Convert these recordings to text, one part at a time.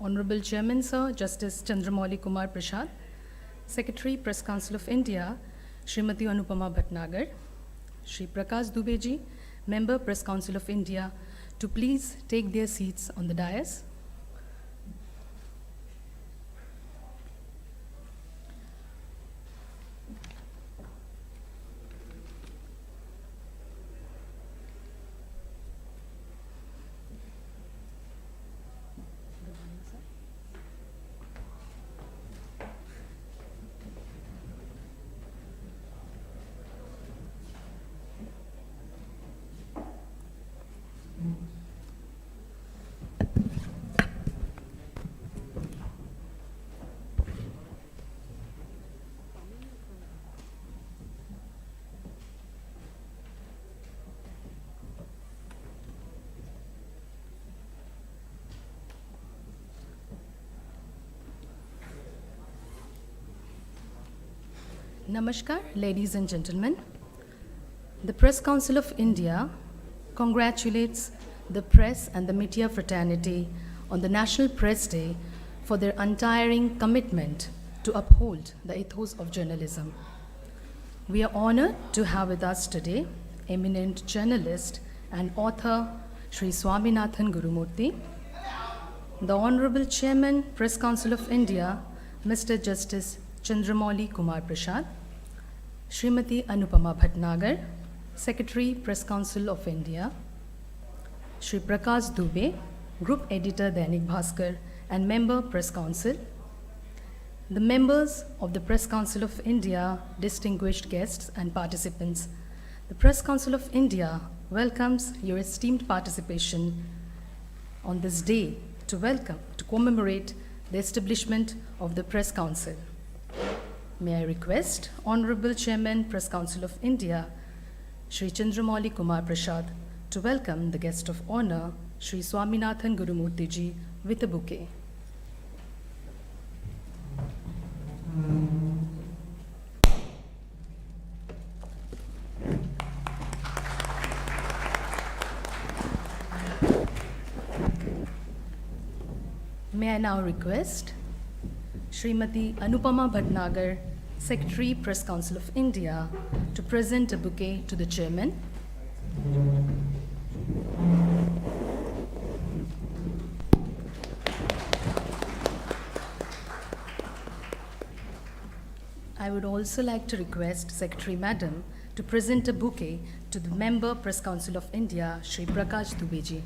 Honorable Chairman, Sir, Justice Chandramouli Kumar Prasad, Secretary, Press Council of India, Srimati Anupama Bhatnagar, Shri Prakash Dubey ji, Member, Press Council of India, to please take their seats on the dais. Namaskar, ladies and gentlemen. The Press Council of India congratulates the press and the media fraternity on the National Press Day for their untiring commitment to uphold the ethos of journalism. We are honored to have with us today eminent journalist and author Shri Swaminathan Gurumurthy, the Honorable Chairman, Press Council of India, Mr. Justice Chandramouli Kumar Prasad, Srimati Anupama Bhatnagar, Secretary, Press Council of India, Shri Prakash Dubey, Group Editor, Dainik Bhaskar, and Member, Press Council, the members of the Press Council of India, distinguished guests and participants. The Press Council of India welcomes your esteemed participation on this day to commemorate the establishment of the Press Council. May I request Honorable Chairman, Press Council of India, Shri Chandramouli Kumar Prasad, to welcome the guest of honor, Shri Swaminathan Gurumurthy ji, with a bouquet. May I now request Srimati Anupama Bhatnagar, Secretary, Press Council of India, to present a bouquet to the Chairman. I would also like to request Secretary Madam to present a bouquet to the Member, Press Council of India, Shri Prakash Dubey ji.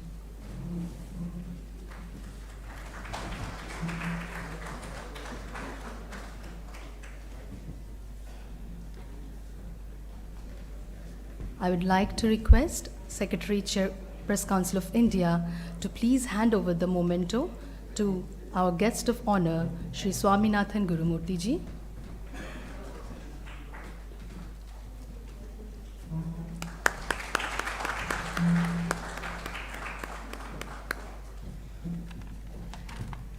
I would like to request Secretary, Chair, Press Council of India, to please hand over the memento to our guest of honor, Shri Swaminathan Gurumurthy ji.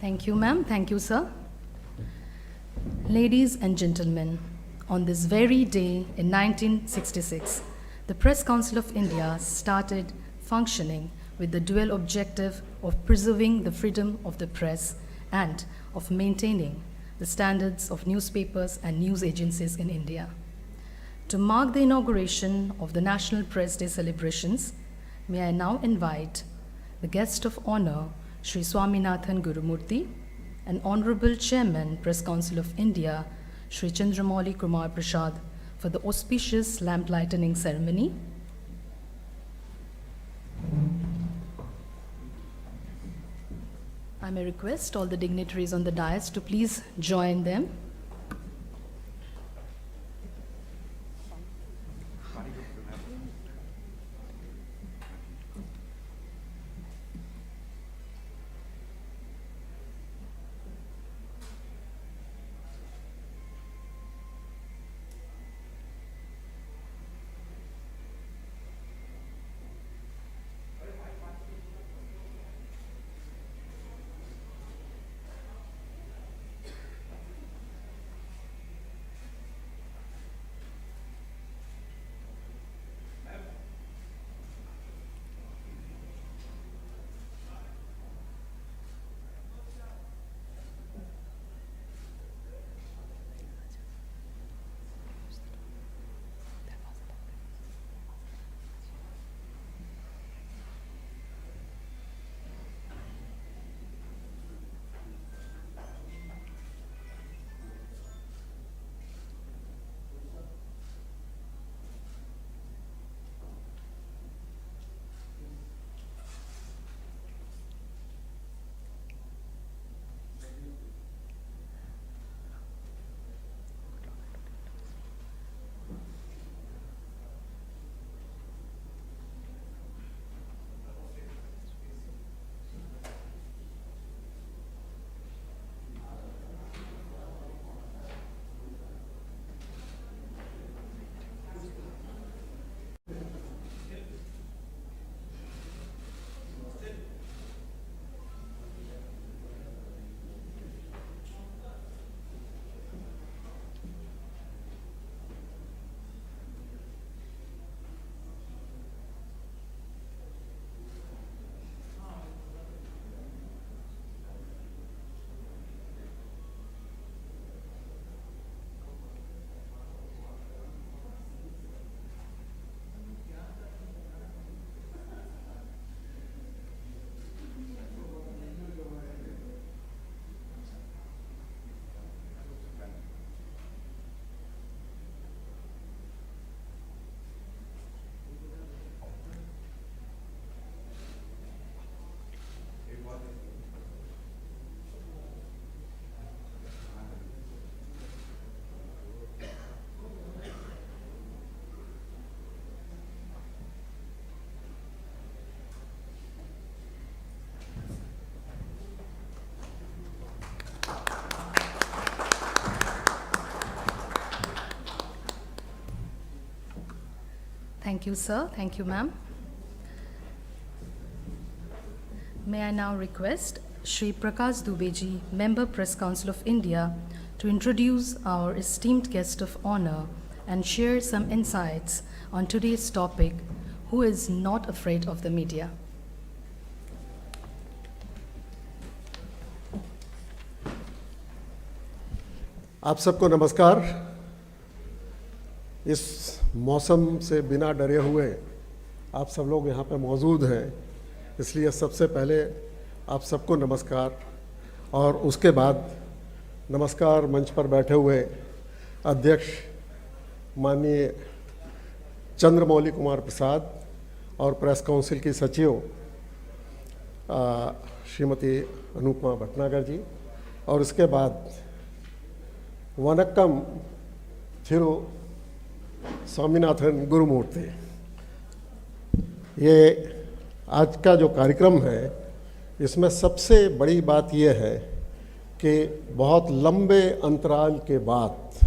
Thank you, ma'am. Thank you, sir. Ladies and gentlemen, on this very day in 1966, the Press Council of India started functioning with the dual objective of preserving the freedom of the press and of maintaining the standards of newspapers and news agencies in India. To mark the inauguration of the National Press Day celebrations, may I now invite the guest of honor, Shri Swaminathan Gurumurthy, and Honorable Chairman, Press Council of India, Shri Chandramouli Kumar Prasad, for the auspicious lamp lightening ceremony. I may request all the dignitaries on the dais to please join them. Thank you, sir. Thank you, ma'am. May I now request Shri Prakash Dubeji, Member Press Council of India, to introduce our esteemed guest of honor and share some insights on today's topic, who is not afraid of the media. आप सबको नमस्कार। इस मौसम से बिना डरे हुए आप सब लोग यहाँ पे मौजूद हैं, इसलिए सबसे पहले आप सबको नमस्कार। और उसके बाद नमस्कार मंच पर बैठे हुए अध्यक्ष माननीय चंद्रमौली कुमार प्रसाद और प्रेस काउंसिल की सचिव श्रीमती अनुपमा भटनागर जी, और उसके बाद वनक्कम थिरु स्वामीनाथन गुरुमूर्ति। ये आज का जो कार्यक्रम है, इसमें सबसे बड़ी बात यह है कि बहुत लंबे अंतराल के बाद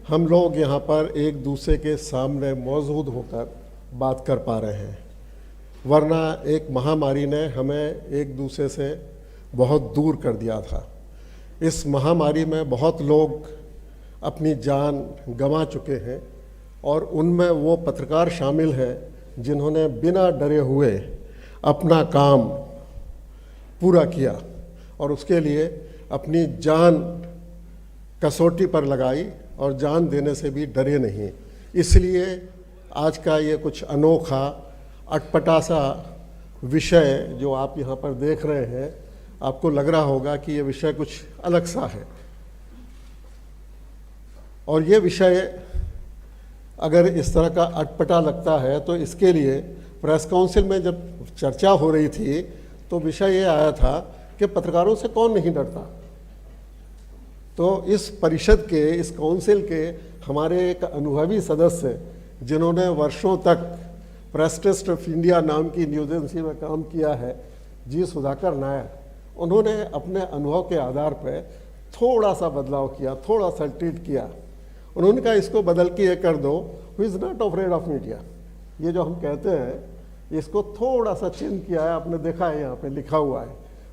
हम लोग यहाँ पर एक दूसरे के सामने मौजूद होकर बात कर पा रहे हैं, वरना एक महामारी ने हमें एक दूसरे से बहुत दूर कर दिया था। इस महामारी में बहुत लोग अपनी जान गंवा चुके हैं और उनमें वो पत्रकार शामिल हैं जिन्होंने बिना डरे हुए अपना काम पूरा किया और उसके लिए अपनी जान कसौटी पर लगाई और जान देने से भी डरे नहीं। इसलिए आज का ये कुछ अनोखा अटपटा सा विषय जो आप यहाँ पर देख रहे हैं, आपको लग रहा होगा कि ये विषय कुछ अलग सा है। और ये विषय अगर इस तरह का अटपटा लगता है तो इसके लिए प्रेस काउंसिल में जब चर्चा हो रही थी तो विषय ये आया था कि पत्रकारों से कौन नहीं डरता। तो इस परिषद के, इस काउंसिल के हमारे एक अनुभवी सदस्य जिन्होंने वर्षों तक प्रेस ट्रस्ट ऑफ इंडिया नाम की न्यूज एजेंसी में काम किया है, जी सुधाकर नायर, उन्होंने अपने अनुभव के आधार पर थोड़ा सा बदलाव किया, थोड़ा सा ट्रीट किया। उन्होंने कहा इसको बदल के ये कर दो, who is not afraid of media. ये जो हम कहते हैं इसको थोड़ा सा चेंज किया है, आपने देखा है यहाँ पे लिखा हुआ है।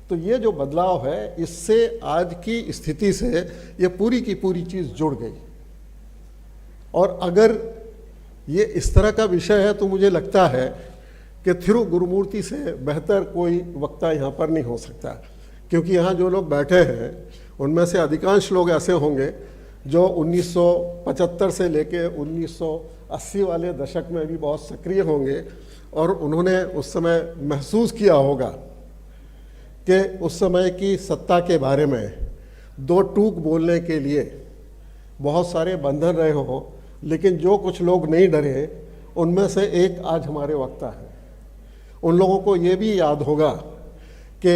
तो ये जो बदलाव है, इससे आज की स्थिति से ये पूरी की पूरी चीज़ जुड़ गई। और अगर ये इस तरह का विषय है तो मुझे लगता है कि थिरु गुरुमूर्ति से बेहतर कोई वक्ता यहाँ पर नहीं हो सकता, क्योंकि यहाँ जो लोग बैठे हैं उनमें से अधिकांश लोग ऐसे होंगे जो 1975 से लेके 1980 वाले दशक में भी बहुत सक्रिय होंगे और उन्होंने उस समय महसूस किया होगा कि उस समय की सत्ता के बारे में दो टूक बोलने के लिए बहुत सारे बंधन रहे हों, लेकिन जो कुछ लोग नहीं डरे उनमें से एक आज हमारे वक्ता है। उन लोगों को ये भी याद होगा कि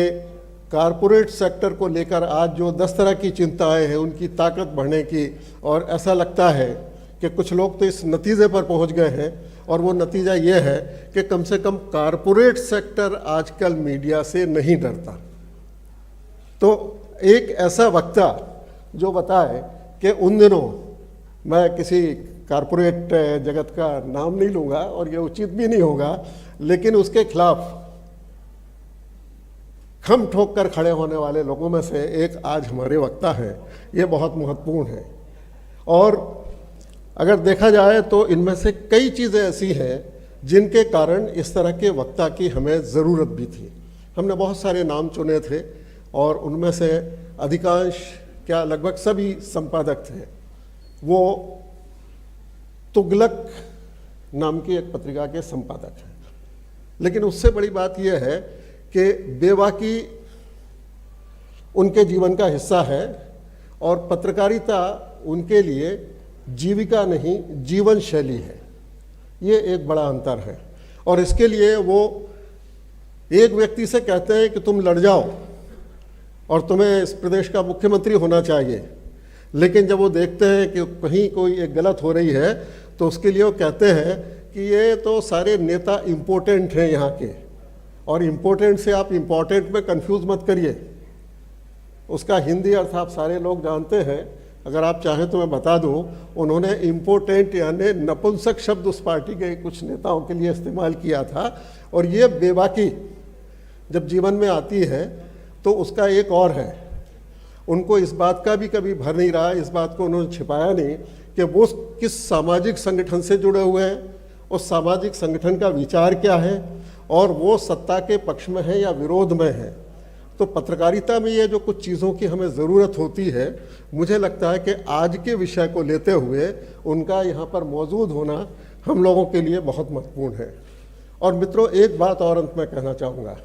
कारपोरेट सेक्टर को लेकर आज जो 10 तरह की चिंताएं हैं, उनकी ताकत बढ़ने की, और ऐसा लगता है कि कुछ लोग तो इस नतीजे पर पहुंच गए हैं, और वो नतीजा ये है कि कम से कम कारपोरेट सेक्टर आजकल मीडिया से नहीं डरता। तो एक ऐसा वक्ता जो बताए कि उन दिनों, मैं किसी कारपोरेट जगत का नाम नहीं लूँगा और ये उचित भी नहीं होगा, लेकिन उसके खिलाफ खम ठोक कर खड़े होने वाले लोगों में से एक आज हमारे वक्ता हैं। ये बहुत महत्वपूर्ण है। और अगर देखा जाए तो इनमें से कई चीज़ें ऐसी हैं जिनके कारण इस तरह के वक्ता की हमें ज़रूरत भी थी। हमने बहुत सारे नाम चुने थे और उनमें से अधिकांश, क्या लगभग सभी संपादक थे। वो तुगलक नाम की एक पत्रिका के संपादक हैं। लेकिन उससे बड़ी बात यह है कि बेबाकी उनके जीवन का हिस्सा है और पत्रकारिता उनके लिए जीविका नहीं, जीवन शैली है। ये एक बड़ा अंतर है। और इसके लिए वो एक व्यक्ति से कहते हैं कि तुम लड़ जाओ और तुम्हें इस प्रदेश का मुख्यमंत्री होना चाहिए, लेकिन जब वो देखते हैं कि कहीं कोई एक गलत हो रही है तो उसके लिए वो कहते हैं कि ये तो सारे नेता इम्पोर्टेंट हैं यहाँ के, और इम्पोर्टेंट से आप इम्पोर्टेंट में कंफ्यूज मत करिए। उसका हिंदी अर्थ आप सारे लोग जानते हैं अगर आप चाहें तो मैं बता दूं, उन्होंने इम्पोर्टेंट यानी नपुंसक शब्द उस पार्टी के कुछ नेताओं के लिए इस्तेमाल किया था। और ये बेबाकी जब जीवन में आती है तो उसका एक और है, उनको इस बात का भी कभी भर नहीं रहा, इस बात को उन्होंने छिपाया नहीं कि वो किस सामाजिक संगठन से जुड़े हुए हैं, उस सामाजिक संगठन का विचार क्या है, और वो सत्ता के पक्ष में है या विरोध में है। तो पत्रकारिता में ये जो कुछ चीज़ों की हमें ज़रूरत होती है, मुझे लगता है कि आज के विषय को लेते हुए उनका यहाँ पर मौजूद होना हम लोगों के लिए बहुत महत्वपूर्ण है। और मित्रों, एक बात और अंत में कहना चाहूँगा,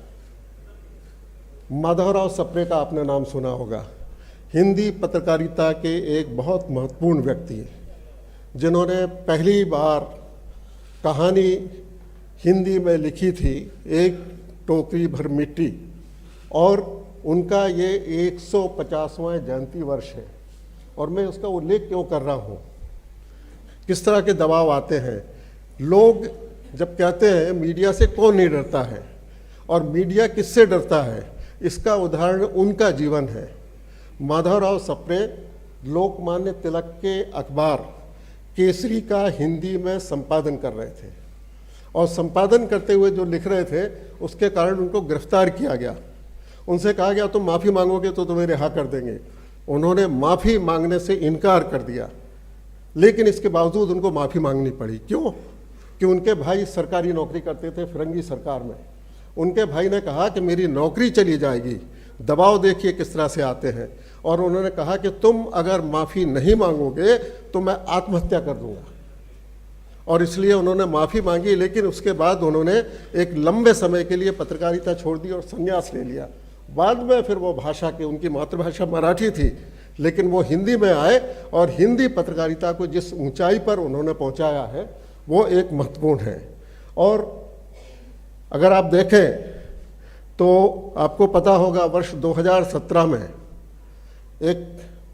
माधवराव सप्रे का आपने नाम सुना होगा, हिंदी पत्रकारिता के एक बहुत महत्वपूर्ण व्यक्ति जिन्होंने पहली बार कहानी हिंदी में लिखी थी, एक टोकरी भर मिट्टी, और उनका ये 150वां जयंती वर्ष है। और मैं उसका उल्लेख क्यों कर रहा हूँ, किस तरह के दबाव आते हैं। लोग जब कहते हैं मीडिया से कौन नहीं डरता है और मीडिया किससे डरता है, इसका उदाहरण उनका जीवन है। माधवराव सप्रे लोकमान्य तिलक के अखबार केसरी का हिंदी में संपादन कर रहे थे, और संपादन करते हुए जो लिख रहे थे उसके कारण उनको गिरफ्तार किया गया। उनसे कहा गया तुम माफ़ी मांगोगे तो तुम्हें रिहा कर देंगे। उन्होंने माफ़ी मांगने से इनकार कर दिया, लेकिन इसके बावजूद उनको माफ़ी मांगनी पड़ी। क्यों? कि उनके भाई सरकारी नौकरी करते थे फिरंगी सरकार में। उनके भाई ने कहा कि मेरी नौकरी चली जाएगी, दबाव देखिए किस तरह से आते हैं, और उन्होंने कहा कि तुम अगर माफ़ी नहीं मांगोगे तो मैं आत्महत्या कर दूंगा। और इसलिए उन्होंने माफ़ी मांगी, लेकिन उसके बाद उन्होंने एक लंबे समय के लिए पत्रकारिता छोड़ दी और संन्यास ले लिया। बाद में फिर वो भाषा के, उनकी मातृभाषा मराठी थी, लेकिन वो हिंदी में आए और हिंदी पत्रकारिता को जिस ऊंचाई पर उन्होंने पहुंचाया है वो एक महत्वपूर्ण है। और अगर आप देखें तो आपको पता होगा, वर्ष 2017 में एक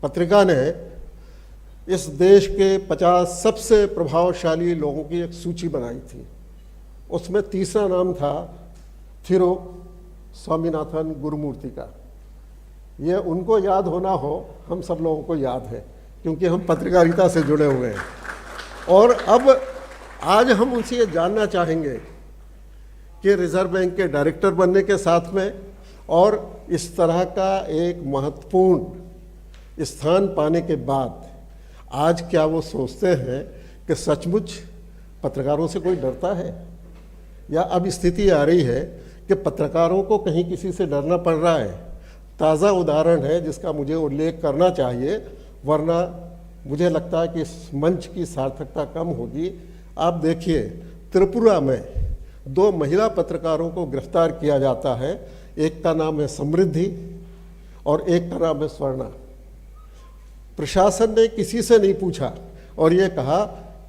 पत्रिका ने इस देश के 50 सबसे प्रभावशाली लोगों की एक सूची बनाई थी। उसमें तीसरा नाम था थिरो स्वामीनाथन गुरुमूर्ति का। ये उनको याद होना हो, हम सब लोगों को याद है, क्योंकि हम पत्रकारिता से जुड़े हुए हैं। और अब आज हम उनसे ये जानना चाहेंगे कि रिजर्व बैंक के डायरेक्टर बनने के साथ में और इस तरह का एक महत्वपूर्ण स्थान पाने के बाद आज क्या वो सोचते हैं कि सचमुच पत्रकारों से कोई डरता है, या अब स्थिति आ रही है कि पत्रकारों को कहीं किसी से डरना पड़ रहा है। ताज़ा उदाहरण है जिसका मुझे उल्लेख करना चाहिए, वरना मुझे लगता है कि इस मंच की सार्थकता कम होगी। आप देखिए, त्रिपुरा में 2 महिला पत्रकारों को गिरफ्तार किया जाता है। एक का नाम है समृद्धि और एक का नाम है स्वर्णा। प्रशासन ने किसी से नहीं पूछा और ये कहा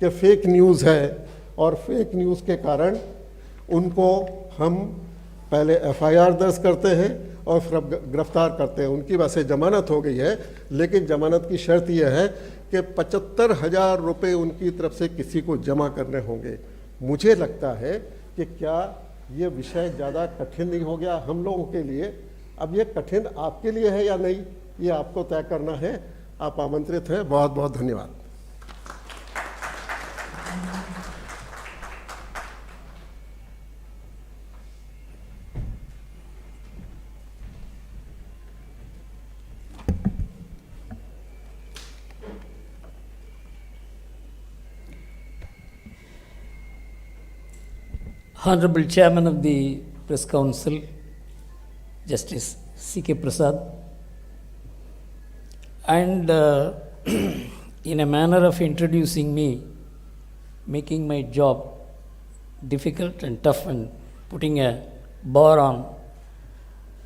कि फेक न्यूज़ है, और फेक न्यूज़ के कारण उनको हम पहले एफआईआर दर्ज करते हैं और फिर गिरफ्तार करते हैं। उनकी वैसे जमानत हो गई है, लेकिन जमानत की शर्त यह है कि 75,000 रुपये उनकी तरफ से किसी को जमा करने होंगे। मुझे लगता है कि क्या ये विषय ज़्यादा कठिन नहीं हो गया हम लोगों के लिए? अब ये कठिन आपके लिए है या नहीं, ये आपको तय करना है। आप आमंत्रित हैं। बहुत बहुत धन्यवाद। Hon'ble Chairman of the Press Council, Justice C.K. Prasad, and in a manner of introducing me, making my job difficult and tough and putting a bar on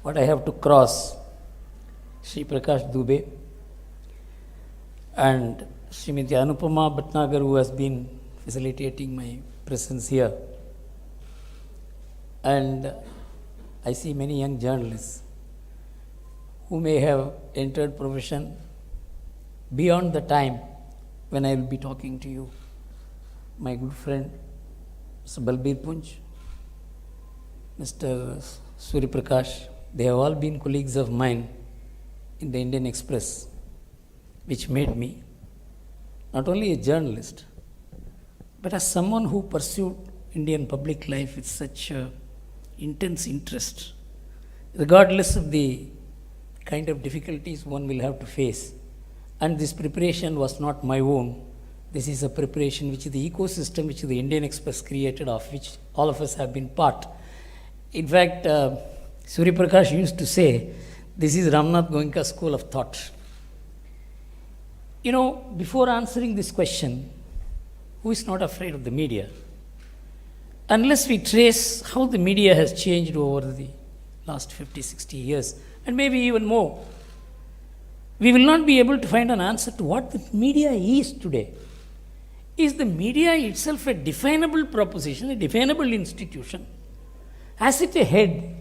what I have to cross, Shri Prakash Dubey and Srimati Anupama Bhatnagar, who has been facilitating my presence here. And I see many young journalists who may have entered profession beyond the time when I will be talking to you. My good friend Mr. Balbir Punj, Mr. Suri Prakash, they have all been colleagues of mine in the Indian Express. which made me not only a journalist, but as someone who pursued Indian public life with such intense interest, regardless of the kind of difficulties one will have to face. And this preparation was not my own. This is a preparation which is the ecosystem which the Indian Express created, of which all of us have been part. In fact, Surya Prakash used to say, this is Ramnath Goenka's school of thought. You know, before answering this question, who is not afraid of the media? Unless we trace how the media has changed over the last 50, 60 years, and maybe even more, we will not be able to find an answer to what the media is today. Is the media itself a definable proposition, a definable institution? Has it a head?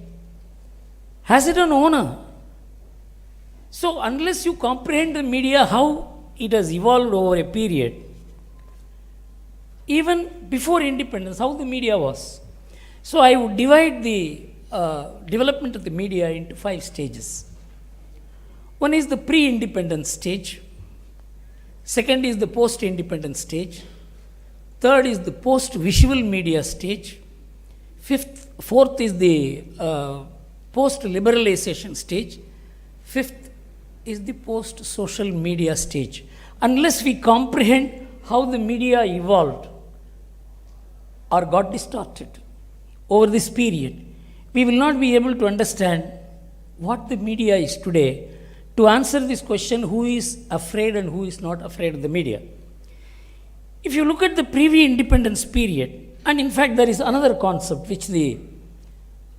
Has it an owner? So unless you comprehend the media, how it has evolved over a period, even before independence, how the media was. So I would divide the development of the media into 5 stages. One is the pre-independence stage. Second is the post-independence stage. Third is the post-visual media stage. Fourth is the post-liberalization stage. Fifth is the post-social media stage. Unless we comprehend how the media evolved or got distorted over this period, we will not be able to understand what the media is today. To answer this question, who is afraid and who is not afraid of the media? If you look at the pre-independence period, and in fact there is another concept which the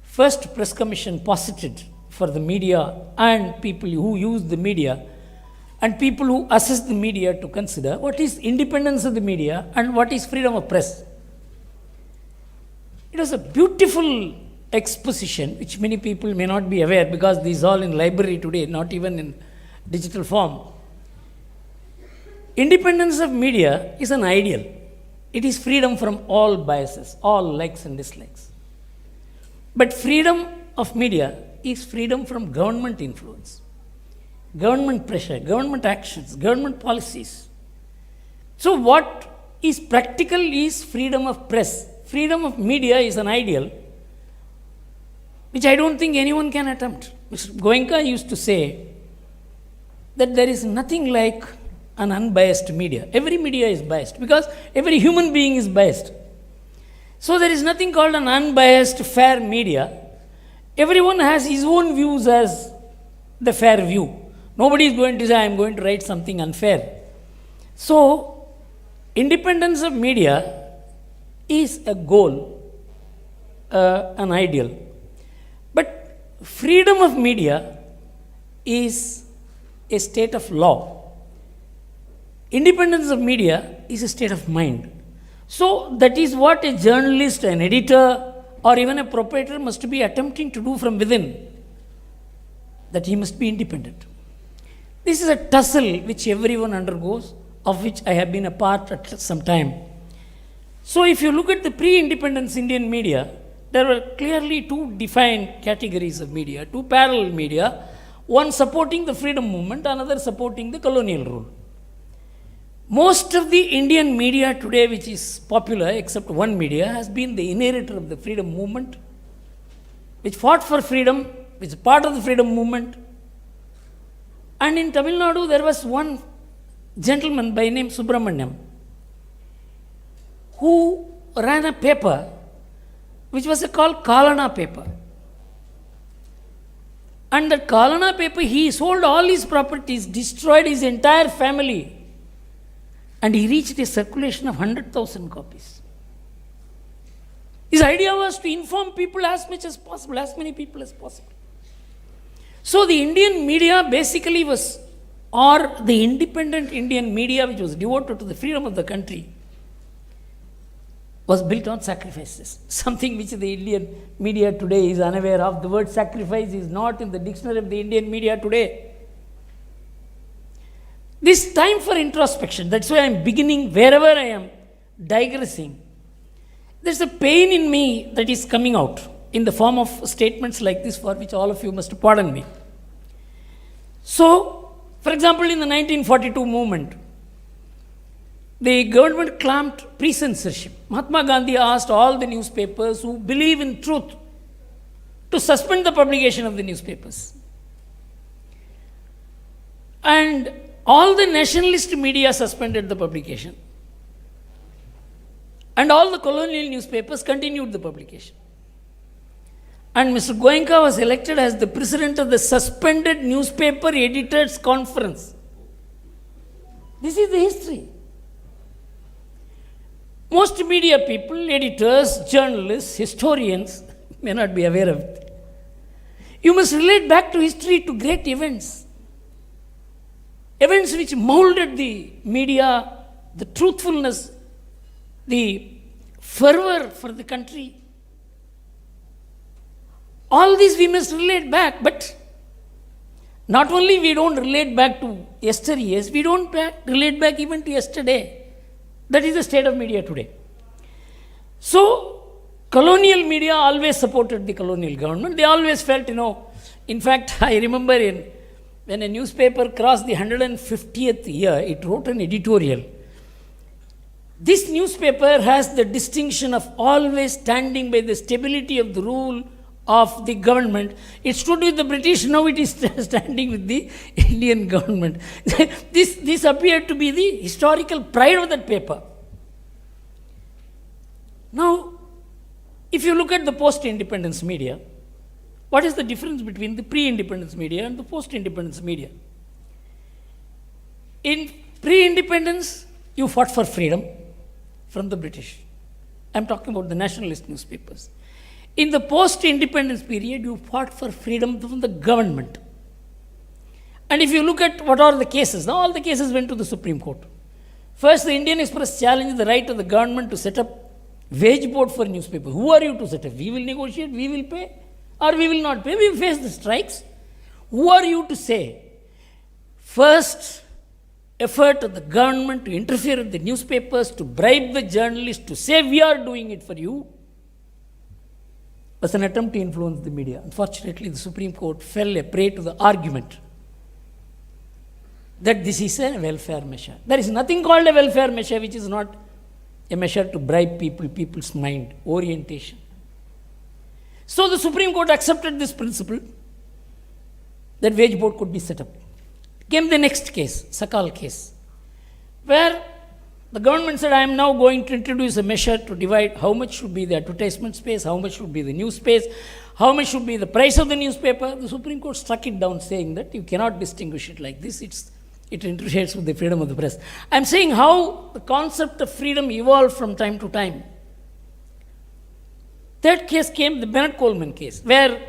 first press commission posited for the media and people who use the media and people who assess the media to consider what is independence of the media and what is freedom of press. It was a beautiful exposition which many people may not be aware, because this is all in library today, not even in digital form. Independence of media is an ideal. It is freedom from all biases, all likes and dislikes. But freedom of media is freedom from government influence, government pressure, government actions, government policies. So what is practical is freedom of press. Freedom of media is an ideal which I don't think anyone can attempt. Mr. Goenka used to say that there is nothing like an unbiased media. Every media is biased because every human being is biased. So there is nothing called an unbiased, fair media. Everyone has his own views as the fair view. Nobody is going to say, I am going to write something unfair. So, independence of media is a goal, an ideal. But freedom of media is a state of law. Independence of media is a state of mind. So that is what a journalist, an editor, or even a proprietor must be attempting to do from within, that he must be independent. This is a tussle which everyone undergoes, of which I have been a part at some time. So if you look at the pre-independence Indian media, there were clearly 2 defined categories of media, 2 parallel media, one supporting the freedom movement, another supporting the colonial rule. Most of the Indian media today which is popular, except one media, has been the inheritor of the freedom movement, which fought for freedom, which is part of the freedom movement. And in Tamil Nadu, there was one gentleman by name Subramaniam, who ran a paper which was called Kalana paper. And that Kalana paper, he sold all his properties, destroyed his entire family, and he reached a circulation of 100,000 copies. His idea was to inform people as much as possible, as many people as possible. So the Indian media basically was, or the independent Indian media which was devoted to the freedom of the country, was built on sacrifices. Something which the Indian media today is unaware of. The word sacrifice is not in the dictionary of the Indian media today. This time for introspection, that's why I am beginning wherever I am digressing. There's a pain in me that is coming out in the form of statements like this, for which all of you must pardon me. So, For example, in the 1942 movement, the government clamped pre-censorship. Mahatma Gandhi asked all the newspapers who believe in truth to suspend the publication of the newspapers. And all the nationalist media suspended the publication. And all the colonial newspapers continued the publication. And Mr. Goenka was elected as the president of the Suspended Newspaper Editors Conference. This is the history. Most media people, editors, journalists, historians may not be aware of it. You must relate back to history, to great events. Events which molded the media, the truthfulness, the fervor for the country. All this we must relate back, but not only we don't relate back to yesteryears, we don't relate back even to yesterday. That is the state of media today. So, colonial media always supported the colonial government. They always felt, in fact, I remember when a newspaper crossed the 150th year, it wrote an editorial. This newspaper has the distinction of always standing by the stability of the rule of the government. It stood with the British, now it is standing with the Indian government. This appeared to be the historical pride of that paper. Now, if you look at the post-independence media, what is the difference between the pre-independence media and the post-independence media? In pre-independence, you fought for freedom from the British. I am talking about the nationalist newspapers. In the post-independence period, you fought for freedom from the government. And if you look at what are the cases, now all the cases went to the Supreme Court. First, the Indian Express challenged the right of the government to set up wage board for newspapers. Who are you to set up? We will negotiate, we will pay, or we will not pay. We face the strikes. Who are you to say? First effort of the government to interfere with the newspapers, to bribe the journalists, to say we are doing it for you, was an attempt to influence the media. Unfortunately, the Supreme Court fell a prey to the argument that this is a welfare measure. There is nothing called a welfare measure which is not a measure to bribe people's mind, orientation. So the Supreme Court accepted this principle that wage board could be set up. Came the next case, Sakal case, where the government said, I am now going to introduce a measure to divide how much should be the advertisement space, how much should be the news space, how much should be the price of the newspaper. The Supreme Court struck it down, saying that you cannot distinguish it like this. It interferes with the freedom of the press. I am saying how the concept of freedom evolved from time to time. Third case came the Bennett Coleman case, where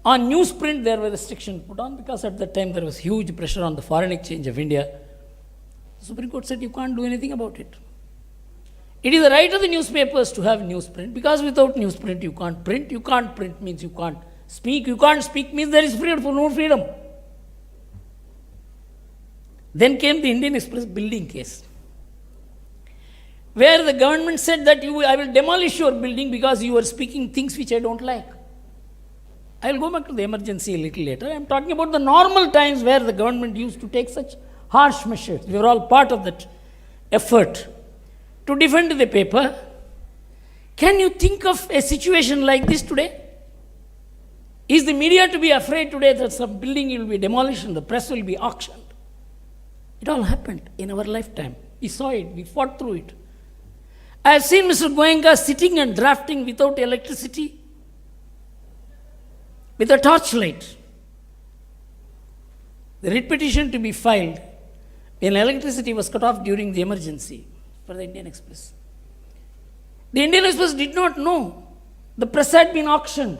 on newsprint there were restrictions put on because at that time there was huge pressure on the foreign exchange of India. The Supreme Court said you can't do anything about it. It is the right of the newspapers to have newsprint, because without newsprint you can't print. You can't print means you can't speak. You can't speak means there is freedom for no freedom. Then came the Indian Express building case, where the government said that I will demolish your building because you are speaking things which I don't like. I will go back to the emergency a little later. I am talking about the normal times where the government used to take such harsh measures. We were all part of that effort to defend the paper. Can you think of a situation like this today? Is the media to be afraid today that some building will be demolished and the press will be auctioned? It all happened in our lifetime. We saw it. We fought through it. I have seen Mr. Goenka sitting and drafting without electricity, with a torchlight. The writ petition to be filed when electricity was cut off during the emergency for the Indian Express. The Indian Express did not know the press had been auctioned.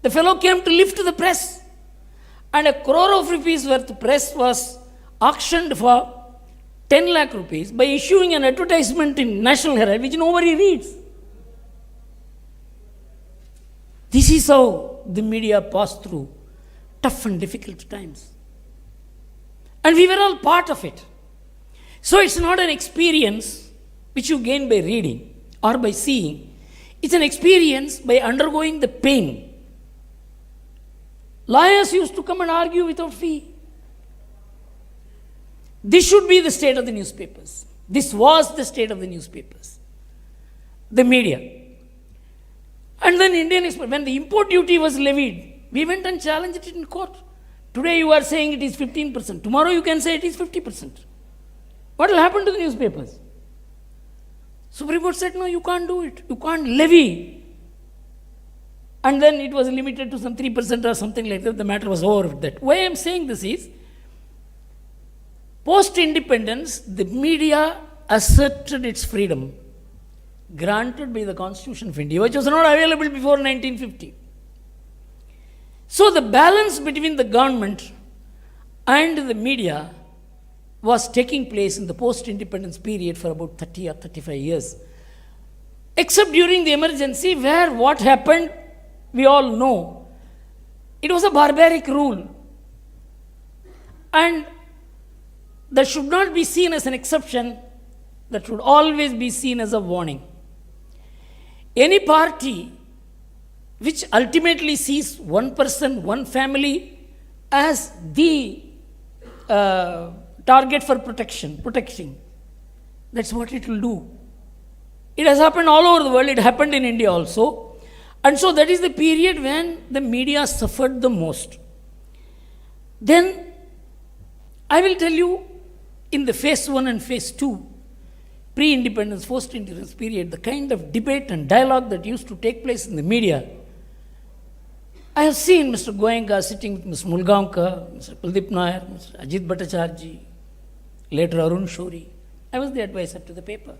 The fellow came to lift the press, and 1 crore of rupees worth of press was auctioned for 10 lakh rupees by issuing an advertisement in National Herald which nobody reads. This is how the media passed through tough and difficult times. And we were all part of it. So it's not an experience which you gain by reading or by seeing. It's an experience by undergoing the pain. Lawyers used to come and argue without fee. This should be the state of the newspapers. This was the state of the newspapers, the media. And then Indian Express, when the import duty was levied, we went and challenged it in court. Today you are saying it is 15%. Tomorrow you can say it is 50%. What will happen to the newspapers? Supreme Court said, no, you can't do it. You can't levy. And then it was limited to some 3% or something like that. The matter was over with that. Why I am saying this is, post-independence, the media asserted its freedom, granted by the Constitution of India, which was not available before 1950. So the balance between the government and the media was taking place in the post-independence period for about 30 or 35 years. Except during the emergency, where what happened, we all know. It was a barbaric rule. And that should not be seen as an exception, that should always be seen as a warning. Any party which ultimately sees one person, one family as the target for protecting, that's what it will do. It has happened all over the world, it happened in India also. And so that is the period when the media suffered the most. Then, I will tell you, in the phase 1 and phase 2, pre-independence, post-independence period, the kind of debate and dialogue that used to take place in the media, I have seen Mr. Goenka sitting with Ms. Mulgaonkar, Mr. Kuldeep Nair, Mr. Ajit Bhattacharjee, later Arun Shuri. I was the advisor to the paper.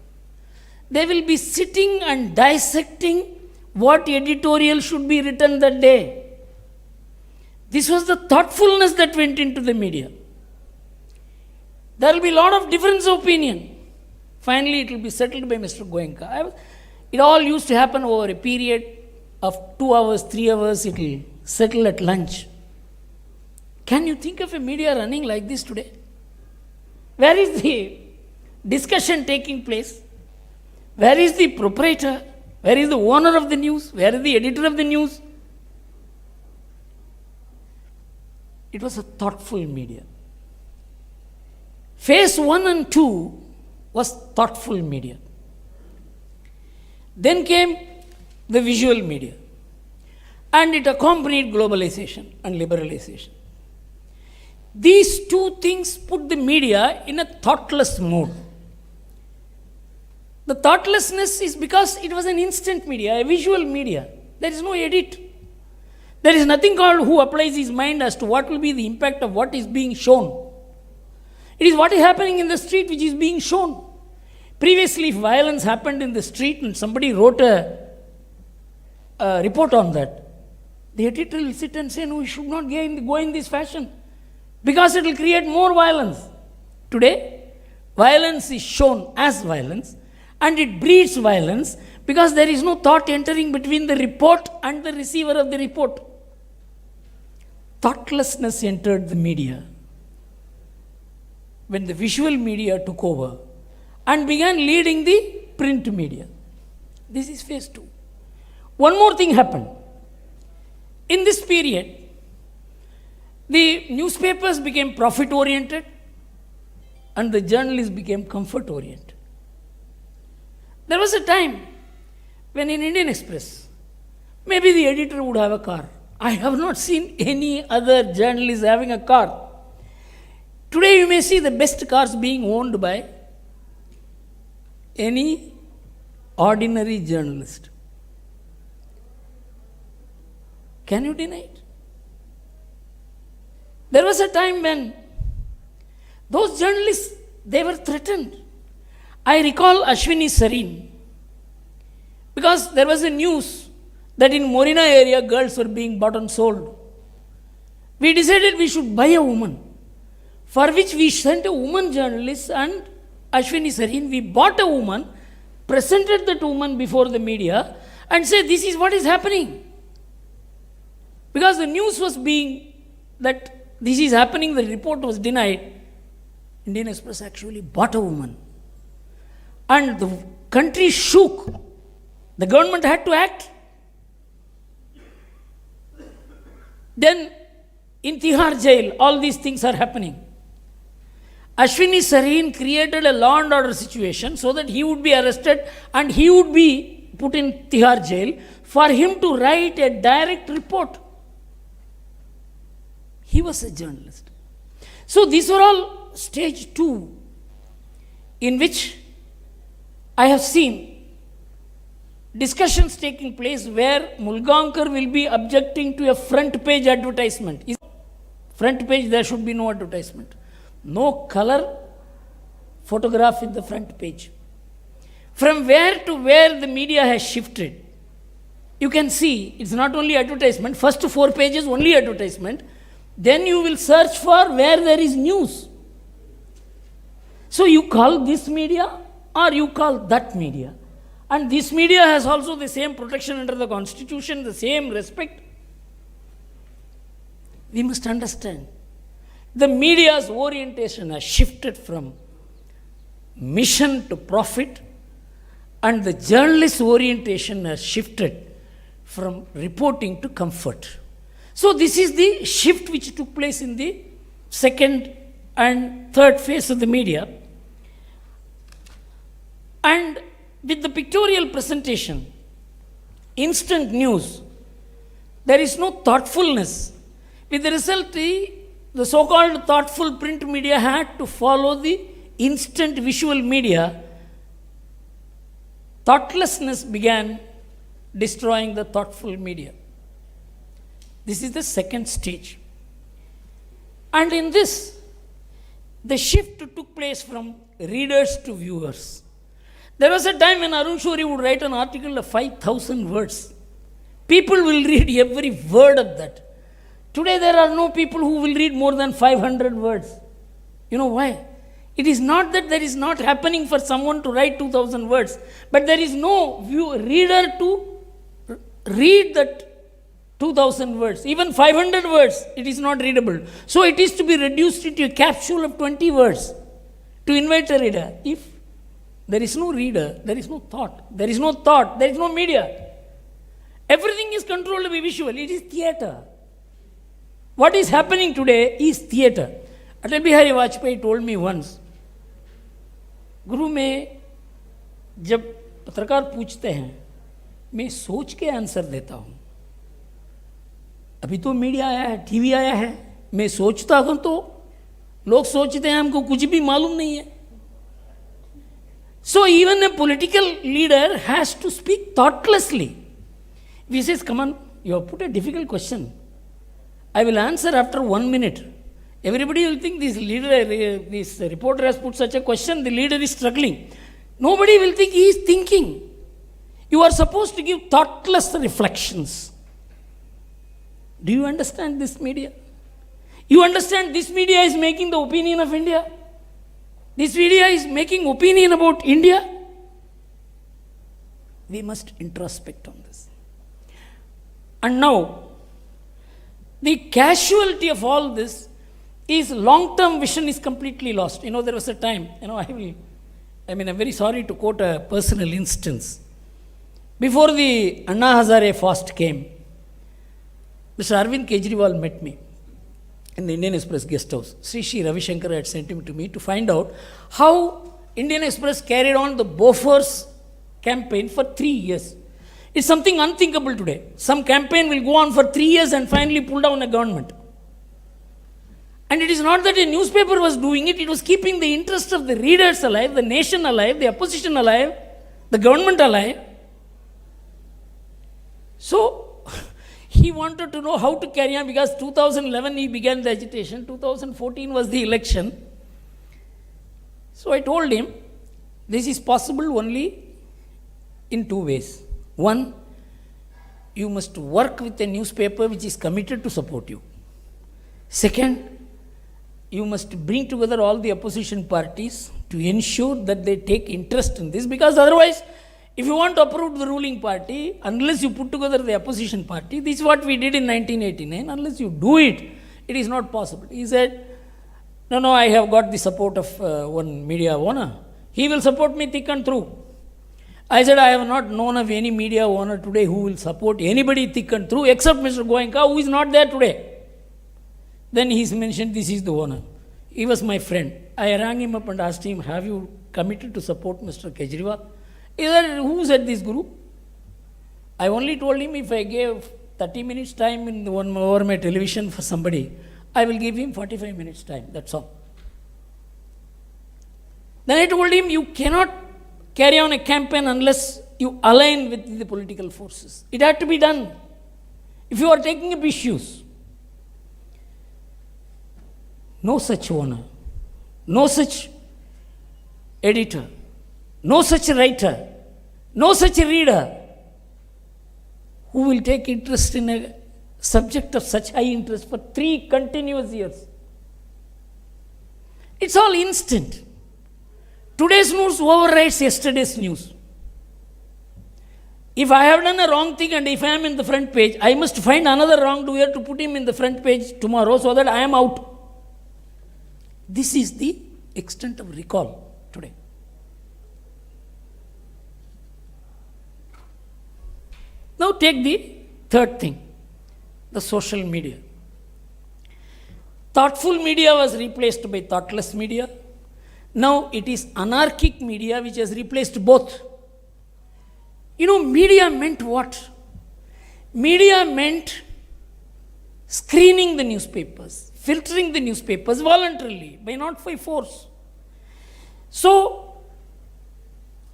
They will be sitting and dissecting what editorial should be written that day. This was the thoughtfulness that went into the media. There will be a lot of difference of opinion. Finally, it will be settled by Mr. Goenka. It all used to happen over a period of 2 hours, 3 hours, it will settle at lunch. Can you think of a media running like this today? Where is the discussion taking place? Where is the proprietor? Where is the owner of the news? Where is the editor of the news? It was a thoughtful media. Phase 1 and 2 was thoughtful media. Then came the visual media, and it accompanied globalization and liberalization. These two things put the media in a thoughtless mode. The thoughtlessness is because it was an instant media, a visual media. There is no edit. There is nothing called who applies his mind as to what will be the impact of what is being shown. It is what is happening in the street which is being shown. Previously, if violence happened in the street and somebody wrote a report on that, the editor will sit and say, no, we should not go in this fashion because it will create more violence. Today, violence is shown as violence and it breeds violence because there is no thought entering between the report and the receiver of the report. Thoughtlessness entered the media when the visual media took over and began leading the print media. This is phase 2. One more thing happened. In this period, the newspapers became profit-oriented and the journalists became comfort-oriented. There was a time when in Indian Express, maybe the editor would have a car. I have not seen any other journalist having a car. Today you may see the best cars being owned by any ordinary journalist. Can you deny it? There was a time when those journalists, they were threatened. I recall Ashwini Sareen, because there was a news that in Morina area girls were being bought and sold. We decided we should buy a woman, for which we sent a woman journalist and Ashwini Sareen. We bought a woman, presented that woman before the media and said, this is what is happening. Because the news was being that this is happening, the report was denied. Indian Express actually bought a woman. And the country shook. The government had to act. Then in Tihar jail, all these things are happening. Ashwini Sareen created a law and order situation so that he would be arrested and he would be put in Tihar jail for him to write a direct report. He was a journalist. So these were all stage 2 in which I have seen discussions taking place where Mulgaonkar will be objecting to a front page advertisement. Front page, there should be no advertisement. No color photograph in the front page. From where to where the media has shifted, you can see it's not only advertisement, first 4 pages only advertisement, then you will search for where there is news. So you call this media or you call that media. And this media has also the same protection under the constitution, the same respect. We must understand. The media's orientation has shifted from mission to profit, and the journalist's orientation has shifted from reporting to comfort. So this is the shift which took place in the second and third phase of the media. And with the pictorial presentation, instant news, there is no thoughtfulness. With the result, the so-called thoughtful print media had to follow the instant visual media. Thoughtlessness began destroying the thoughtful media. This is the second stage. And in this, the shift took place from readers to viewers. There was a time when Arun Shourie would write an article of 5,000 words. People will read every word of that. Today there are no people who will read more than 500 words. You know why? It is not that there is not happening for someone to write 2,000 words, but there is no reader to read that 2,000 words. Even 500 words, it is not readable. So it is to be reduced into a capsule of 20 words to invite a reader. If there is no reader, there is no thought. There is no thought, there is no media. Everything is controlled by visual. It is theatre. What is happening today is theatre. Atal Bihari Vajpayee told me once, गुरु मैं जब पत्रकार पूछते हैं मैं सोच के answer देता हूँ. अभी तो मीडिया आया है, टीवी आया है, मैं सोचता हूँ तो लोग सोचते हैं हमको कुछ भी मालूम नहीं है. So even a political leader has to speak thoughtlessly. He says, come on, you have put a difficult question. I will answer after 1 minute. Everybody will think this reporter has put such a question, the leader is struggling. Nobody will think he is thinking. You are supposed to give thoughtless reflections. Do you understand this media? You understand this media is making the opinion of India? This media is making opinion about India? We must introspect on this. And now, the casualty of all this is long-term vision is completely lost. There was a time, I'm very sorry to quote a personal instance. Before the Anna Hazare fast came, Mr. Arvind Kejriwal met me in the Indian Express guest house. Shri Ravi Shankar had sent him to me to find out how Indian Express carried on the Bofors campaign for 3 years. It's something unthinkable today. Some campaign will go on for 3 years and finally pull down a government. And it is not that a newspaper was doing it, it was keeping the interest of the readers alive, the nation alive, the opposition alive, the government alive. So, he wanted to know how to carry on because 2011 he began the agitation, 2014 was the election. So I told him, this is possible only in 2 ways. One, you must work with a newspaper which is committed to support you. Second, you must bring together all the opposition parties to ensure that they take interest in this, because otherwise, if you want to uproot the ruling party, unless you put together the opposition party, this is what we did in 1989, unless you do it, it is not possible. He said, no, I have got the support of one media owner. He will support me thick and through. I said, I have not known of any media owner today who will support anybody thick and through except Mr. Goenka, who is not there today. Then he mentioned, this is the owner. He was my friend. I rang him up and asked him, have you committed to support Mr. Kejriwal? He said, who said this, Guru? I only told him if I gave 30 minutes time in over my television for somebody, I will give him 45 minutes time. That's all. Then I told him, you cannot carry on a campaign unless you align with the political forces. It had to be done. If you are taking up issues, no such owner, no such editor, no such writer, no such reader who will take interest in a subject of such high interest for 3 continuous years. It's all instant. Today's news overrides yesterday's news. If I have done a wrong thing and if I am in the front page, I must find another wrongdoer to put him in the front page tomorrow so that I am out. This is the extent of recall today. Now take the third thing, the social media. Thoughtful media was replaced by thoughtless media. Now it is anarchic media which has replaced both. You know, media meant what? Media meant screening the newspapers, filtering the newspapers voluntarily, not by force. So,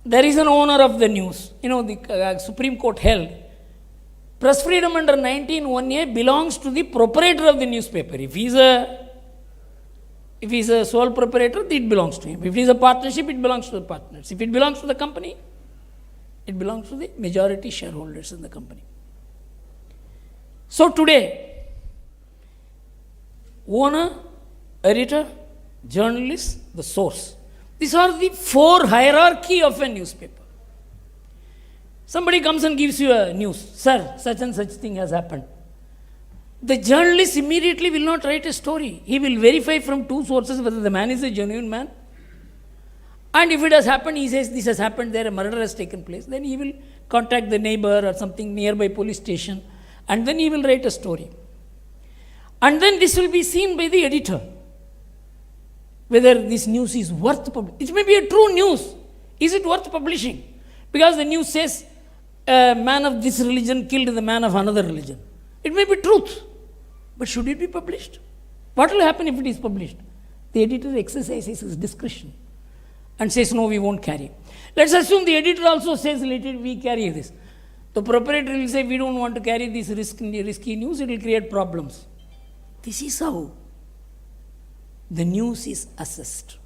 there is an owner of the news. You know, the Supreme Court held, press freedom under 19(1)(a) belongs to the proprietor of the newspaper. If he is a sole proprietor, it belongs to him. If it is a partnership, it belongs to the partners. If it belongs to the company, it belongs to the majority shareholders in the company. So today, owner, editor, journalist, the source. These are the 4 hierarchy of a newspaper. Somebody comes and gives you a news. Sir, such and such thing has happened. The journalist immediately will not write a story. He will verify from 2 sources whether the man is a genuine man. And if it has happened, he says this has happened there, a murder has taken place. Then he will contact the neighbor or something nearby police station. And then he will write a story. And then this will be seen by the editor. Whether this news is worth publishing. It may be a true news. Is it worth publishing? Because the news says a man of this religion killed the man of another religion. It may be truth. But should it be published? What will happen if it is published? The editor exercises his discretion and says, no, we won't carry. Let's assume the editor also says, let it, we carry this. The proprietor will say, we don't want to carry this risky news, it will create problems. This is how the news is assessed.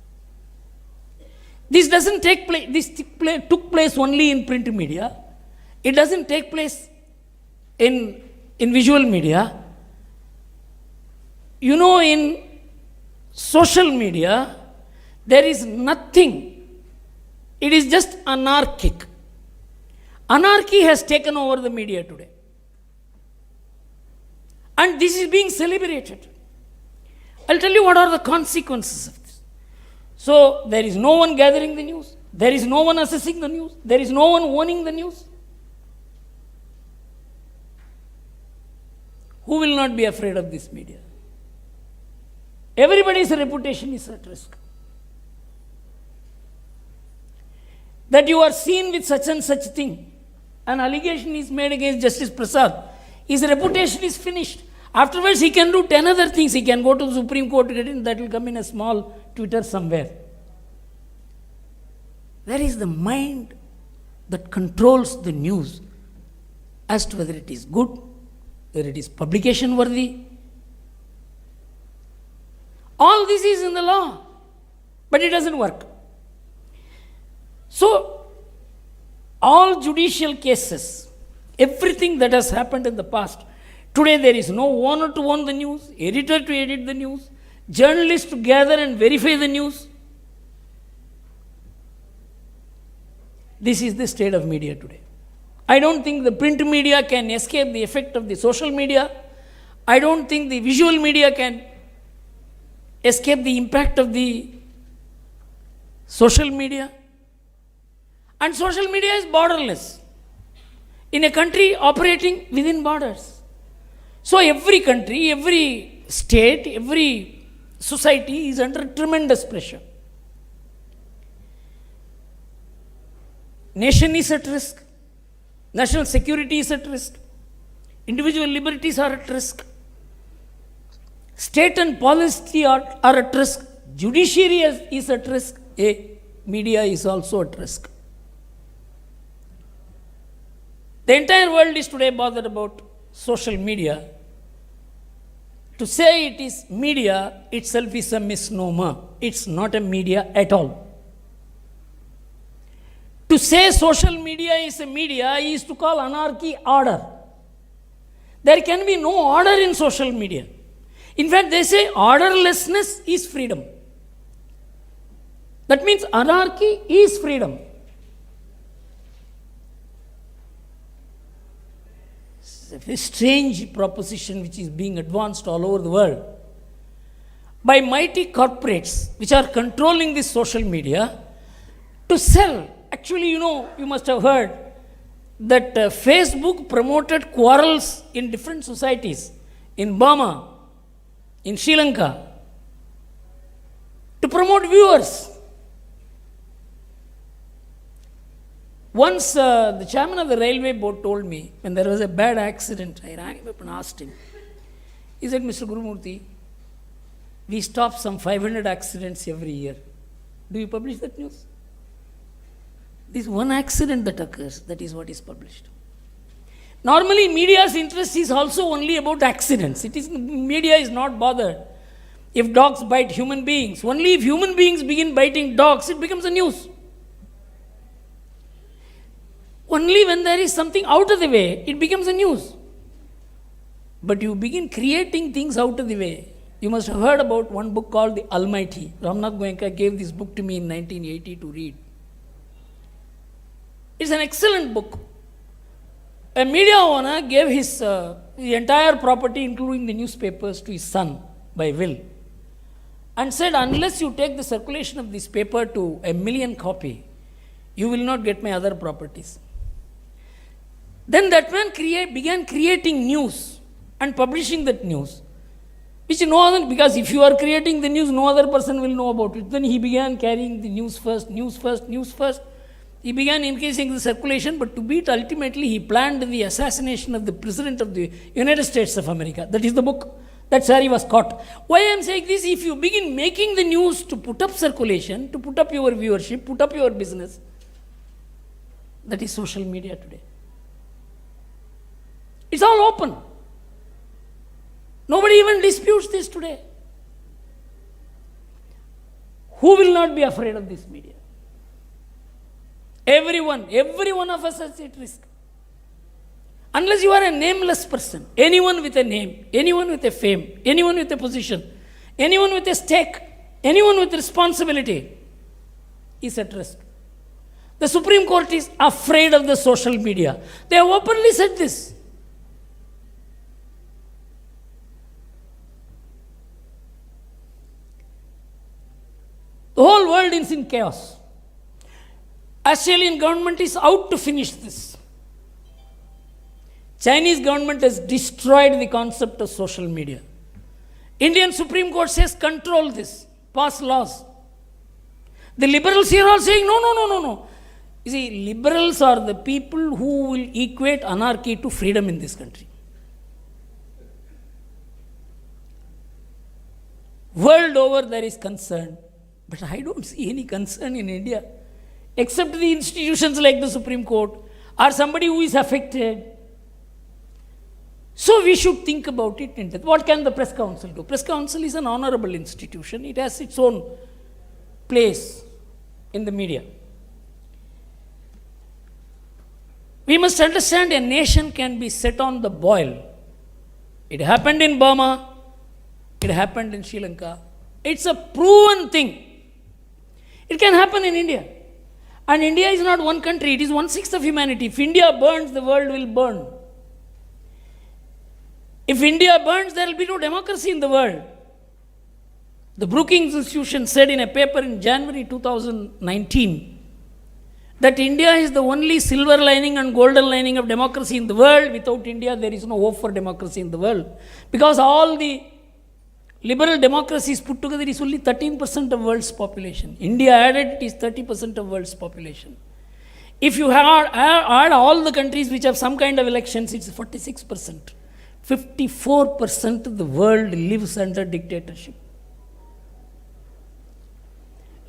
This doesn't take place, took place only in print media. It doesn't take place in visual media. You know, in social media, there is nothing. It is just anarchic. Anarchy has taken over the media today. And this is being celebrated. I'll tell you what are the consequences of this. So, there is no one gathering the news. There is no one assessing the news. There is no one owning the news. Who will not be afraid of this media? Everybody's reputation is at risk. That you are seen with such and such thing. An allegation is made against Justice Prasad. His reputation is finished. Afterwards, he can do 10 other things. He can go to the Supreme Court to get in. That will come in a small Twitter somewhere. There is the mind that controls the news as to whether it is good, whether it is publication worthy. All this is in the law, but it doesn't work. So, all judicial cases, everything that has happened in the past, today there is no owner to own the news, editor to edit the news, journalist to gather and verify the news. This is the state of media today. I don't think the print media can escape the effect of the social media. I don't think the visual media can escape the impact of the social media. And social media is borderless. In a country operating within borders. So every country, every state, every society is under tremendous pressure. Nation is at risk. National security is at risk. Individual liberties are at risk. State and policy are at risk. Judiciary is at risk. Media is also at risk. The entire world is today bothered about social media. To say it is media itself is a misnomer. It's not a media at all. To say social media is a media is to call anarchy order. There can be no order in social media. In fact, they say orderlessness is freedom. That means anarchy is freedom. It's a very strange proposition which is being advanced all over the world by mighty corporates which are controlling this social media to sell. Actually, you must have heard that Facebook promoted quarrels in different societies, in Burma, in Sri Lanka, to promote viewers. Once the chairman of the railway board told me, when there was a bad accident, I rang him up and asked him. He said, Mr. Gurumurthy, we stop some 500 accidents every year. Do you publish that news? This one accident that occurs, that is what is published. Normally, media's interest is also only about accidents. Media is not bothered if dogs bite human beings. Only if human beings begin biting dogs, it becomes a news. Only when there is something out of the way, it becomes a news. But you begin creating things out of the way. You must have heard about one book called The Almighty. Ramnath Goenka gave this book to me in 1980 to read. It's an excellent book. A media owner gave his the entire property, including the newspapers, to his son by will, and said, unless you take the circulation of this paper to 1 million copy, you will not get my other properties. Then that man began creating news and publishing that news, which no other, because if you are creating the news, no other person will know about it. Then he began carrying the news first. He began increasing the circulation, but to beat ultimately, he planned the assassination of the President of the United States of America. That is the book. That's where he was caught. Why I am saying this? If you begin making the news to put up circulation, to put up your viewership, put up your business, that is social media today. It's all open. Nobody even disputes this today. Who will not be afraid of this media? Every one of us is at risk. Unless you are a nameless person, anyone with a name, anyone with a fame, anyone with a position, anyone with a stake, anyone with responsibility is at risk. The Supreme Court is afraid of the social media. They have openly said this. The whole world is in chaos. Australian government is out to finish this. Chinese government has destroyed the concept of social media. Indian Supreme Court says control this, pass laws. The liberals here are saying no. You see, liberals are the people who will equate anarchy to freedom in this country. World over there is concern, but I don't see any concern in India, except the institutions like the Supreme Court or somebody who is affected. So we should think about it in depth. What can the Press Council do? Press Council is an honorable institution. It has its own place in the media. We must understand a nation can be set on the boil. It happened in Burma. It happened in Sri Lanka. It's a proven thing. It can happen in India. And India is not one country. It is 1/6 of humanity. If India burns, the world will burn. If India burns, there will be no democracy in the world. The Brookings Institution said in a paper in January 2019 that India is the only silver lining and golden lining of democracy in the world. Without India, there is no hope for democracy in the world. Because all the liberal democracies put together is only 13% of world's population. India added, it is 30% of world's population. If you add all the countries which have some kind of elections, it's 46%. 54% of the world lives under dictatorship.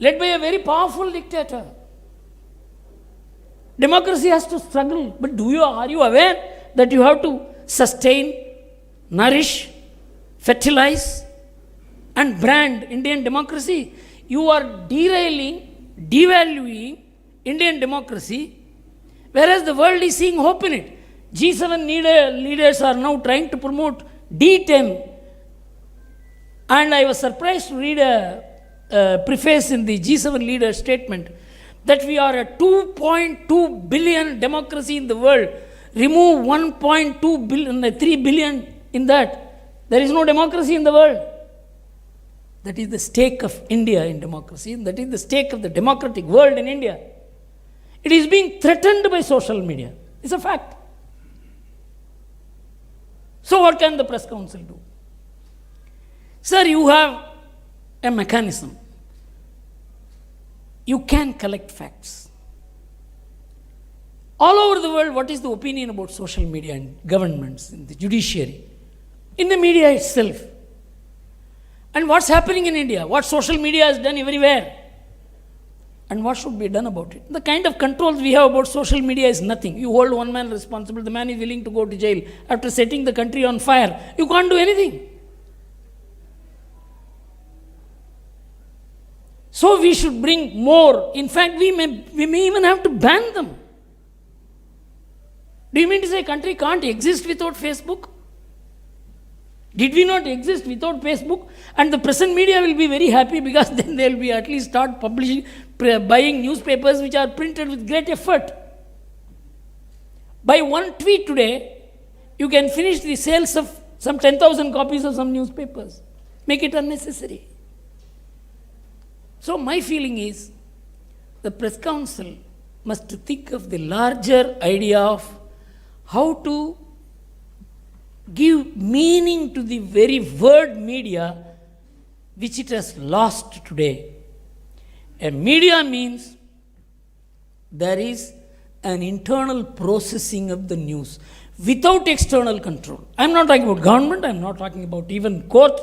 Led by a very powerful dictator. Democracy has to struggle, but are you aware that you have to sustain, nourish, fertilize, and brand Indian democracy? You are derailing, devaluing Indian democracy, whereas the world is seeing hope in it. G7 leaders are now trying to promote D10, and I was surprised to read a preface in the G7 leader statement that we are a 2.2 billion democracy in the world. Remove 1.2 billion, 3 billion in that. There is no democracy in the world. That is the stake of India in democracy, and that is the stake of the democratic world in India. It is being threatened by social media. It's a fact. So what can the press council do? Sir, you have a mechanism. You can collect facts. All over the world, what is the opinion about social media and governments, in the judiciary, in the media itself? And what's happening in India? What social media has done everywhere? And what should be done about it? The kind of controls we have about social media is nothing. You hold one man responsible, the man is willing to go to jail after setting the country on fire. You can't do anything. So we should bring more. In fact, we may even have to ban them. Do you mean to say a country can't exist without Facebook? Did we not exist without Facebook? And the present media will be very happy because then they'll be at least start publishing, buying newspapers which are printed with great effort. By one tweet today, you can finish the sales of some 10,000 copies of some newspapers. Make it unnecessary. So my feeling is, the press council must think of the larger idea of how to give meaning to the very word media which it has lost today. A media means there is an internal processing of the news without external control. I am not talking about government, I am not talking about even court.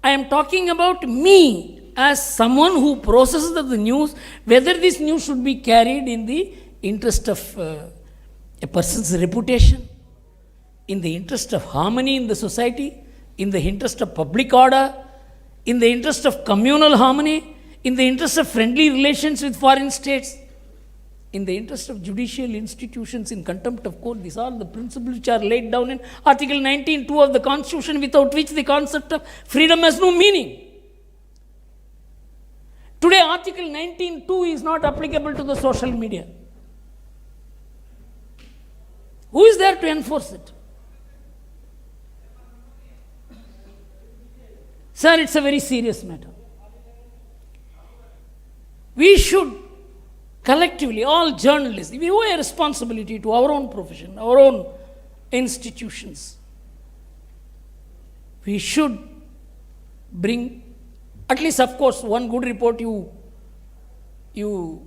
I am talking about me as someone who processes the news, whether this news should be carried in the interest of a person's reputation, in the interest of harmony in the society, in the interest of public order, in the interest of communal harmony, in the interest of friendly relations with foreign states, in the interest of judicial institutions, in contempt of court. These are the principles which are laid down in Article 19(2) of the Constitution, without which the concept of freedom has no meaning. Today, Article 19(2) is not applicable to the social media. Who is there to enforce it? Sir, it's a very serious matter. We should collectively, all journalists, we owe a responsibility to our own profession, our own institutions. We should bring, at least of course, one good report you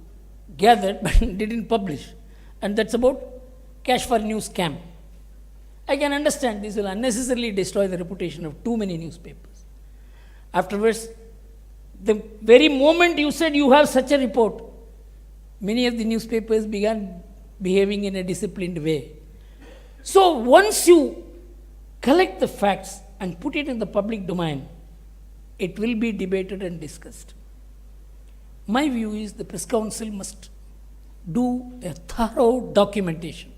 gathered but didn't publish, and that's about cash for news scam. I can understand this will unnecessarily destroy the reputation of too many newspapers. Afterwards, the very moment you said you have such a report, many of the newspapers began behaving in a disciplined way. So once you collect the facts and put it in the public domain, it will be debated and discussed. My view is the press council must do a thorough documentation.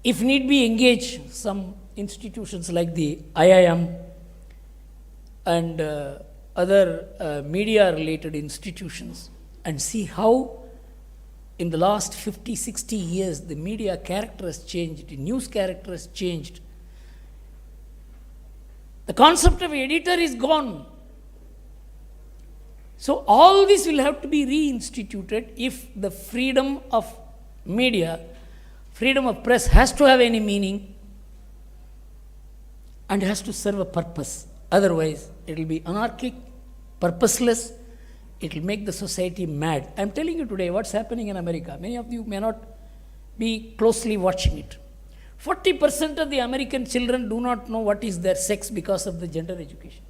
If need be, engage some institutions like the IIM and other media-related institutions and see how in the last 50, 60 years the media character has changed, the news character has changed. The concept of editor is gone. So all this will have to be reinstituted if the freedom of media, freedom of press has to have any meaning and has to serve a purpose. Otherwise, it will be anarchic, purposeless, it will make the society mad. I am telling you today what's happening in America. Many of you may not be closely watching it. 40% of the American children do not know what is their sex because of the gender education.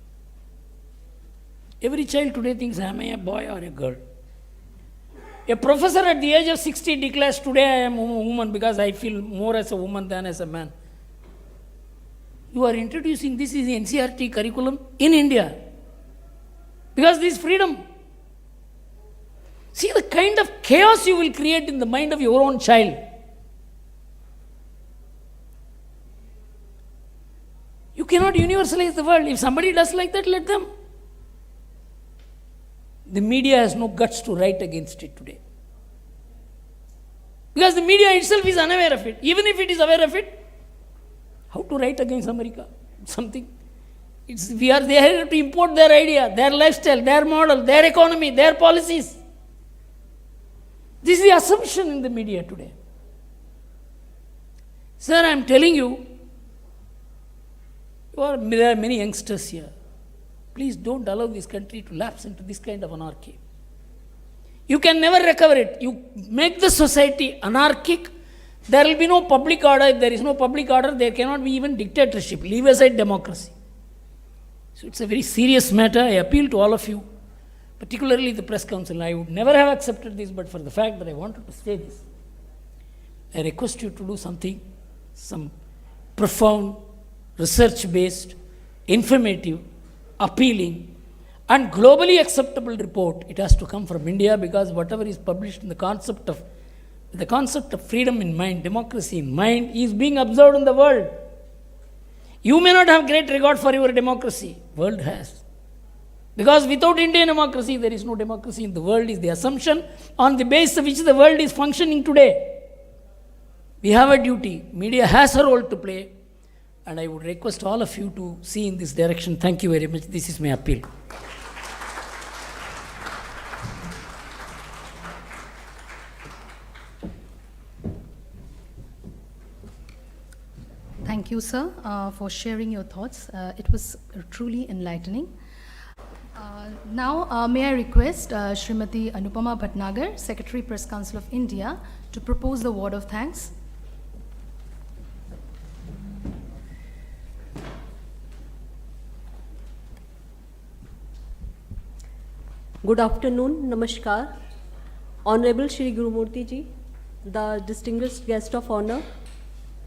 Every child today thinks, am I a boy or a girl? A professor at the age of 60 declares, today I am a woman because I feel more as a woman than as a man. You are introducing this is the NCERT curriculum in India. Because this freedom. See the kind of chaos you will create in the mind of your own child. You cannot universalize the world. If somebody does like that, let them. The media has no guts to write against it today. Because the media itself is unaware of it. Even if it is aware of it, how to write against America? Something. They have to import their idea, their lifestyle, their model, their economy, their policies. This is the assumption in the media today. Sir, I am telling you, there are many youngsters here. Please don't allow this country to lapse into this kind of anarchy. You can never recover it. You make the society anarchic, there will be no public order. If there is no public order, there cannot be even dictatorship. Leave aside democracy. So it's a very serious matter. I appeal to all of you, particularly the press council. I would never have accepted this, but for the fact that I wanted to say this, I request you to do something, some profound, research-based, informative, appealing, and globally acceptable report. It has to come from India, because whatever is published in the concept of freedom in mind, democracy in mind, is being observed in the world. You may not have great regard for your democracy. World has. Because without Indian democracy, there is no democracy in the world, is the assumption on the basis of which the world is functioning today. We have a duty. Media has a role to play. And I would request all of you to see in this direction. Thank you very much. This is my appeal. Thank you, sir, for sharing your thoughts. It was truly enlightening. Now, may I request Srimati Anupama Bhatnagar, Secretary, Press Council of India, to propose the word of thanks. Good afternoon, Namaskar. Honorable Shri Gurumurti Ji, the distinguished guest of honor,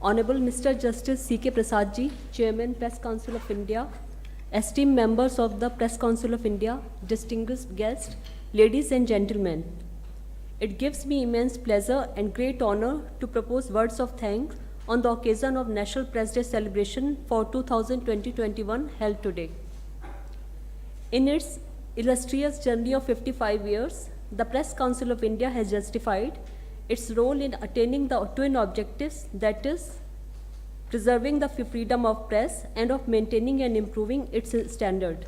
Honorable Mr. Justice C.K. Prasad Ji, Chairman, Press Council of India, esteemed members of the Press Council of India, distinguished guests, ladies and gentlemen. It gives me immense pleasure and great honor to propose words of thanks on the occasion of National Press Day celebration for 2020-21 held today. In its illustrious journey of 55 years, the Press Council of India has justified its role in attaining the twin objectives, that is, preserving the freedom of press and of maintaining and improving its standard.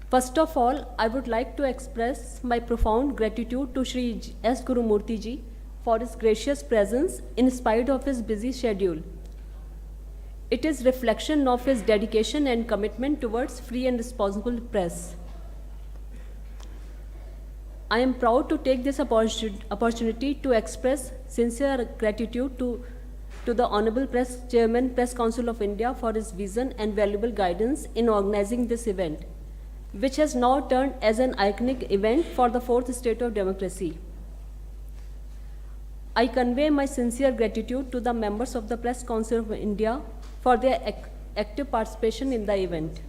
First of all, I would like to express my profound gratitude to Shri S. Gurumurti Ji for his gracious presence in spite of his busy schedule. It is reflection of his dedication and commitment towards free and responsible press. I am proud to take this opportunity to express sincere gratitude to the Honorable Chairman, Press Council of India for his vision and valuable guidance in organizing this event, which has now turned as an iconic event for the fourth state of democracy. I convey my sincere gratitude to the members of the Press Council of India for their active participation in the event.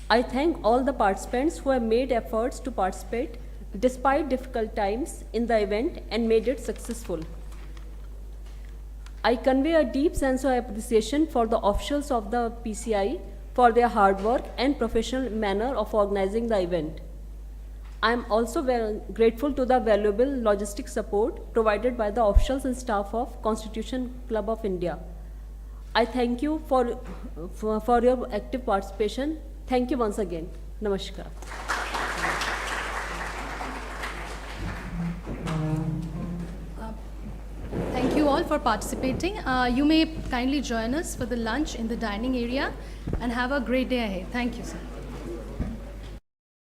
I thank all the participants who have made efforts to participate despite difficult times in the event and made it successful. I convey a deep sense of appreciation for the officials of the PCI for their hard work and professional manner of organizing the event. I am also very grateful to the valuable logistic support provided by the officials and staff of Constitution Club of India. I thank you for your active participation. Thank you once again. Namaskar. Thank you, you all for participating. You may kindly join us for the lunch in the dining area and have a great day ahead. Thank you, sir.